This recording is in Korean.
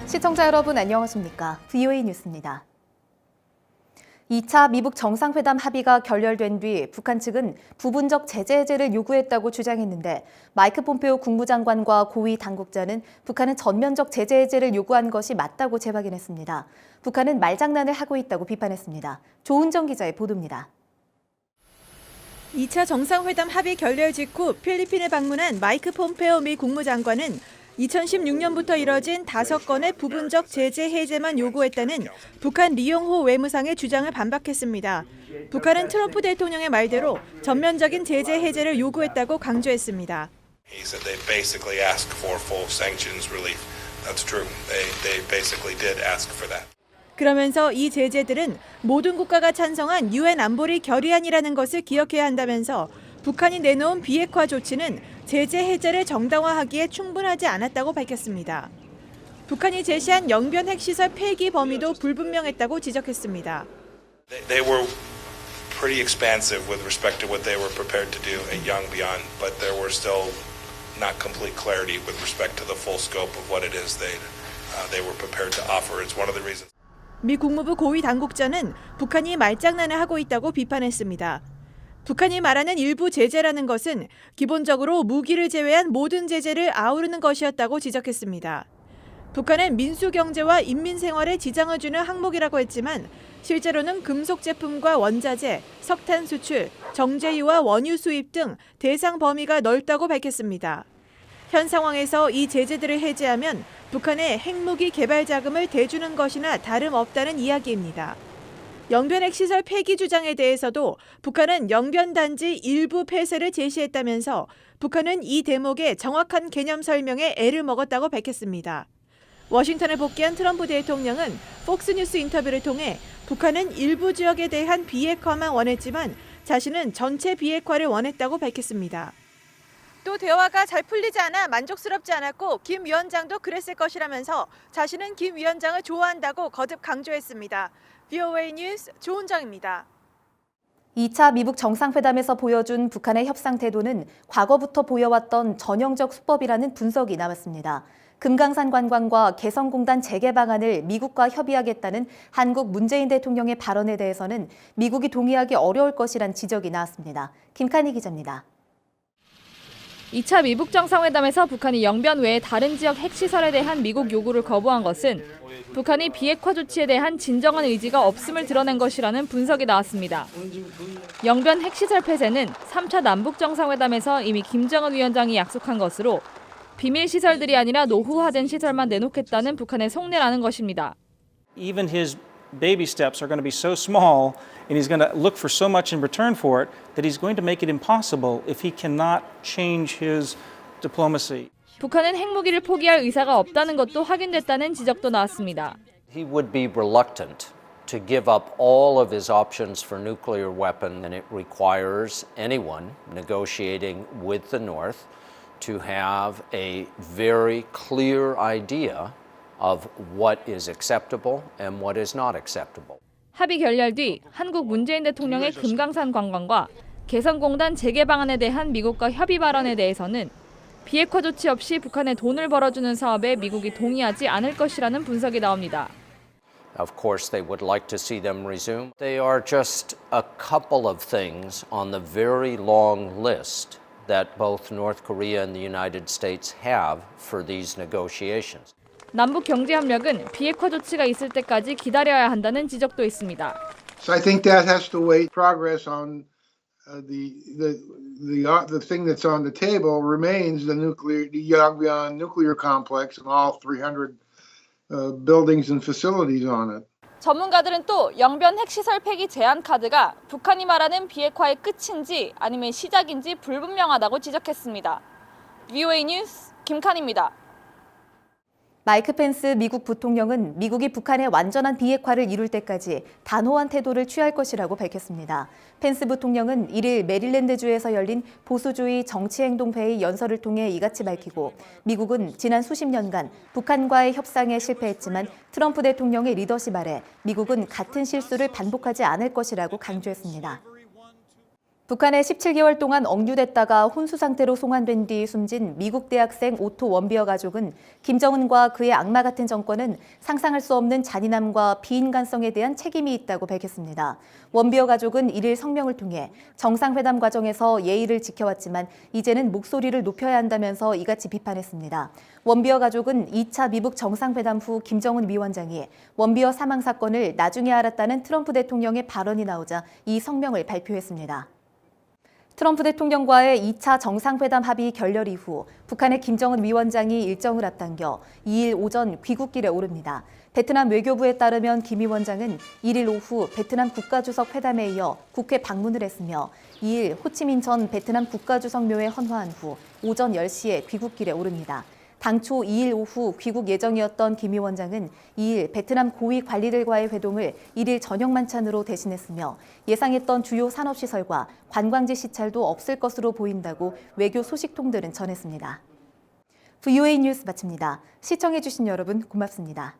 시청자 여러분 안녕하십니까? VOA 뉴스입니다. 2차 미북 정상회담 합의가 결렬된 뒤 북한 측은 부분적 제재 해제를 요구했다고 주장했는데 마이크 폼페오 국무장관과 고위 당국자는 북한은 전면적 제재 해제를 요구한 것이 맞다고 재확인했습니다. 북한은 말장난을 하고 있다고 비판했습니다. 조은정 기자의 보도입니다. 2차 정상회담 합의 결렬 직후 필리핀에 방문한 마이크 폼페오 미 국무장관은 2016년부터 이뤄진 5건의 부분적 제재 해제만 요구했다는 북한 리용호 외무상의 주장을 반박했습니다. 북한은 트럼프 대통령의 말대로 전면적인 제재 해제를 요구했다고 강조했습니다. He said they basically asked for full sanctions relief. That's true. They basically did ask for that. 그러면서 이 제재들은 모든 국가가 찬성한 유엔 안보리 결의안이라는 것을 기억해야 한다면서 북한이 내놓은 비핵화 조치는 제재 해제를 정당화하기에 충분하지 않았다고 밝혔습니다. 북한이 제시한 영변 핵시설 폐기 범위도 불분명했다고 지적했습니다. They were pretty expansive with respect to what they were prepared to do at Yongbyon, but there were still not complete clarity with respect to the full scope of what it is they were prepared to offer. It's one of the reasons. 미 국무부 고위 당국자는 북한이 말장난을 하고 있다고 비판했습니다. 북한이 말하는 일부 제재라는 것은 기본적으로 무기를 제외한 모든 제재를 아우르는 것이었다고 지적했습니다. 북한은 민수 경제와 인민 생활에 지장을 주는 항목이라고 했지만 실제로는 금속 제품과 원자재, 석탄 수출, 정제유와 원유 수입 등 대상 범위가 넓다고 밝혔습니다. 현 상황에서 이 제재들을 해제하면 북한의 핵무기 개발 자금을 대주는 것이나 다름없다는 이야기입니다. 영변 핵시설 폐기 주장에 대해서도 북한은 영변 단지 일부 폐쇄를 제시했다면서 북한은 이 대목의 정확한 개념 설명에 애를 먹었다고 밝혔습니다. 워싱턴에 복귀한 트럼프 대통령은 폭스뉴스 인터뷰를 통해 북한은 일부 지역에 대한 비핵화만 원했지만 자신은 전체 비핵화를 원했다고 밝혔습니다. 또 대화가 잘 풀리지 않아 만족스럽지 않았고 김 위원장도 그랬을 것이라면서 자신은 김 위원장을 좋아한다고 거듭 강조했습니다. VOA 뉴스 조은정입니다. 2차 미북 정상회담에서 보여준 북한의 협상 태도는 과거부터 보여왔던 전형적 수법이라는 분석이 나왔습니다. 금강산 관광과 개성공단 재개 방안을 미국과 협의하겠다는 한국 문재인 대통령의 발언에 대해서는 미국이 동의하기 어려울 것이란 지적이 나왔습니다. 김칸희 기자입니다. 2차 미북 정상회담에서 북한이 영변 외의 다른 지역 핵시설에 대한 미국 요구를 거부한 것은 북한이 비핵화 조치에 대한 진정한 의지가 없음을 드러낸 것이라는 분석이 나왔습니다. 영변 핵시설 폐쇄는 3차 남북 정상회담에서 이미 김정은 위원장이 약속한 것으로 비밀 시설들이 아니라 노후화된 시설만 내놓겠다는 북한의 속내라는 것입니다. Even his baby steps are going to be so small and he's going to look for so much in return for it that he's going to make it impossible if he cannot change his diplomacy. 북한은 핵무기를 포기할 의사가 없다는 것도 확인됐다는 지적도 나왔습니다. He would be reluctant to give up all of his options for nuclear weapon, and it requires anyone negotiating with the North to have a very clear idea of what is acceptable and what is not acceptable. 합의 결렬 뒤 한국 문재인 대통령의 금강산 관광과 개성공단 재개 방안에 대한 미국과 협의 발언에 대해서는 비핵화 조치 없이 북한에 돈을 벌어주는 사업에 미국이 동의하지 않을 것이라는 분석이 나옵니다. Of course, they would like to see them resume. They are just a couple of things on the very long list that both North Korea and the United States have for these negotiations. 남북 경제 협력은 비핵화 조치가 있을 때까지 기다려야 한다는 지적도 있습니다. So I think that has to wait. Progress on the thing that's on the table remains the Yongbyon nuclear complex and all 300 buildings and facilities on it. 전문가들은 또 영변 핵시설 폐기 제한 카드가 북한이 말하는 비핵화의 끝인지 아니면 시작인지 불분명하다고 지적했습니다. VOA 뉴스 김칸입니다. 마이크 펜스 미국 부통령은 미국이 북한의 완전한 비핵화를 이룰 때까지 단호한 태도를 취할 것이라고 밝혔습니다. 펜스 부통령은 1일 메릴랜드주에서 열린 보수주의 정치행동회의 연설을 통해 이같이 밝히고 미국은 지난 수십 년간 북한과의 협상에 실패했지만 트럼프 대통령의 리더십 아래 미국은 같은 실수를 반복하지 않을 것이라고 강조했습니다. 북한에 17개월 동안 억류됐다가 혼수 상태로 송환된 뒤 숨진 미국 대학생 오토 원비어 가족은 김정은과 그의 악마 같은 정권은 상상할 수 없는 잔인함과 비인간성에 대한 책임이 있다고 밝혔습니다. 원비어 가족은 1일 성명을 통해 정상회담 과정에서 예의를 지켜왔지만 이제는 목소리를 높여야 한다면서 이같이 비판했습니다. 원비어 가족은 2차 미북 정상회담 후 김정은 위원장이 원비어 사망 사건을 나중에 알았다는 트럼프 대통령의 발언이 나오자 이 성명을 발표했습니다. 트럼프 대통령과의 2차 정상회담 합의 결렬 이후 북한의 김정은 위원장이 일정을 앞당겨 2일 오전 귀국길에 오릅니다. 베트남 외교부에 따르면 김 위원장은 1일 오후 베트남 국가주석 회담에 이어 국회 방문을 했으며 2일 호치민 전 베트남 국가주석 묘에 헌화한 후 오전 10시에 귀국길에 오릅니다. 당초 2일 오후 귀국 예정이었던 김 위원장은 2일 베트남 고위 관리들과의 회동을 1일 저녁 만찬으로 대신했으며 예상했던 주요 산업시설과 관광지 시찰도 없을 것으로 보인다고 외교 소식통들은 전했습니다. VOA 뉴스 마칩니다. 시청해주신 여러분 고맙습니다.